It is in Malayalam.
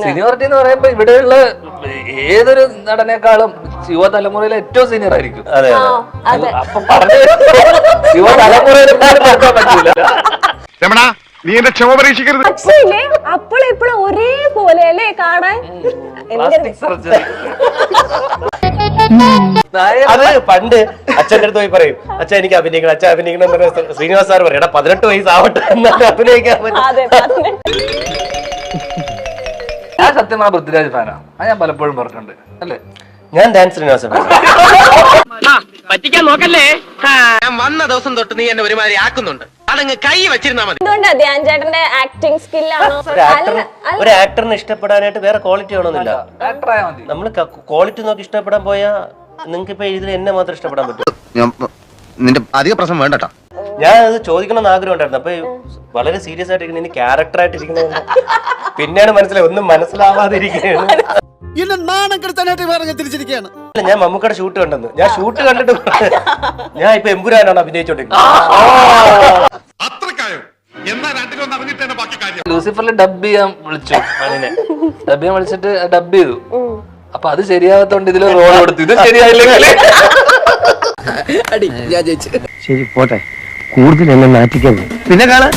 സീനിയോറിറ്റി എന്ന് പറയുമ്പോ ഇവിടെയുള്ള ഏതൊരു നടനേക്കാളും യുവതലമുറയിലെ ഏറ്റവും സീനിയർ ആയിരിക്കും. അപ്പൊ പറഞ്ഞു യുവതലമുറയിൽ പറ്റൂല. നീ എന്റെ ക്ഷമ പരീക്ഷിക്കരുത്. പക്ഷേ അപ്പോഴും ഇപ്പോഴും ഒരേപോലെ അല്ലേ കാണാൻ. അത് പണ്ട് അച്ഛൻ്റെ അടുത്ത് പോയി പറയും, അച്ഛൻ എനിക്ക് അഭിനയിക്കണം, അച്ഛൻ അഭിനയിക്കണം എന്ന് പറഞ്ഞ ശ്രീനിവാസ് സാർ പറയും, എടാ 18 വയസ്സാവട്ടെ എന്നാലും അഭിനയിക്കാൻ പറ്റും. ഞാൻ സത്യം പറഞ്ഞ പൃഥ്വിരാജ് ഫാനാ. അത് ഞാൻ പലപ്പോഴും പറഞ്ഞിട്ടുണ്ട് അല്ലേ. ഞാൻ ഡാൻസ് ശ്രീനിവാസ പറ്റിക്കാൻ നോക്കല്ലേ. ഞാൻ വന്ന ദിവസം തൊട്ട് നീ എന്നെ ഒരുമാതിരി ആക്കുന്നുണ്ട്, അതങ്ങ് കൈ വെച്ചിരുന്നാ മതി. ധ്യാൻ ചേട്ടന്റെ ആക്ടിങ് സ്കില്ലാണോ? ഒരു ആക്ടറിന് ഇഷ്ടപ്പെടാനായിട്ട് വേറെ ക്വാളിറ്റി ആണോന്നില്ല. നമ്മള് ക്വാളിറ്റി നോക്കി ഇഷ്ടപ്പെടാൻ പോയാ നിങ്ങക്ക് ഇപ്പൊ ഇതിൽ എന്നെ മാത്രം ഇഷ്ടപ്പെടാൻ പറ്റും. നിന്റെ അധിക പ്രശ്നം വേണ്ടട്ടാ. ഞാൻ അത് ചോദിക്കണമെന്ന് ആഗ്രഹം ഉണ്ടായിരുന്നു. അപ്പൊ വളരെ സീരിയസ് ആയിട്ട് ഇനി ക്യാരക്ടർ ആയിട്ട് ഇരിക്കുന്ന പിന്നെയാണ് മനസ്സിലായി, ഒന്നും മനസ്സിലാവാതിരിക്കുകയാണ്. എന്നെ നാണം കെടുത്താനായിട്ട് വേറെ തിരിച്ചിരിക്കുകയാണ്. ഞാൻ മമ്മൂക്കയുടെ ഷൂട്ട് കണ്ടെന്ന്, ഞാൻ ഷൂട്ട് കണ്ടിട്ട് ഞാൻ ഇപ്പൊ എമ്പുരാനാണ് അഭിനയിച്ചോണ്ടിരിക്കുന്നത്. ലൂസിഫറിൽ ഡബ് ചെയ്യാൻ വിളിച്ചു, ഡബ് ചെയ്യാൻ വിളിച്ചിട്ട് ഡബ് ചെയ്തു. അപ്പൊ അത് ശരിയാവാത്തോണ്ട് ഇതിൽ റോൾ കൊടുത്തു. ഇത് ശരിയായില്ലെങ്കിൽ അടി ഞാൻ ജയിച്ചു. ശരി പോട്ടെ, കൂടുതൽ എന്നെ നാറ്റിക്കരുത്. പിന്നെ കാണാം.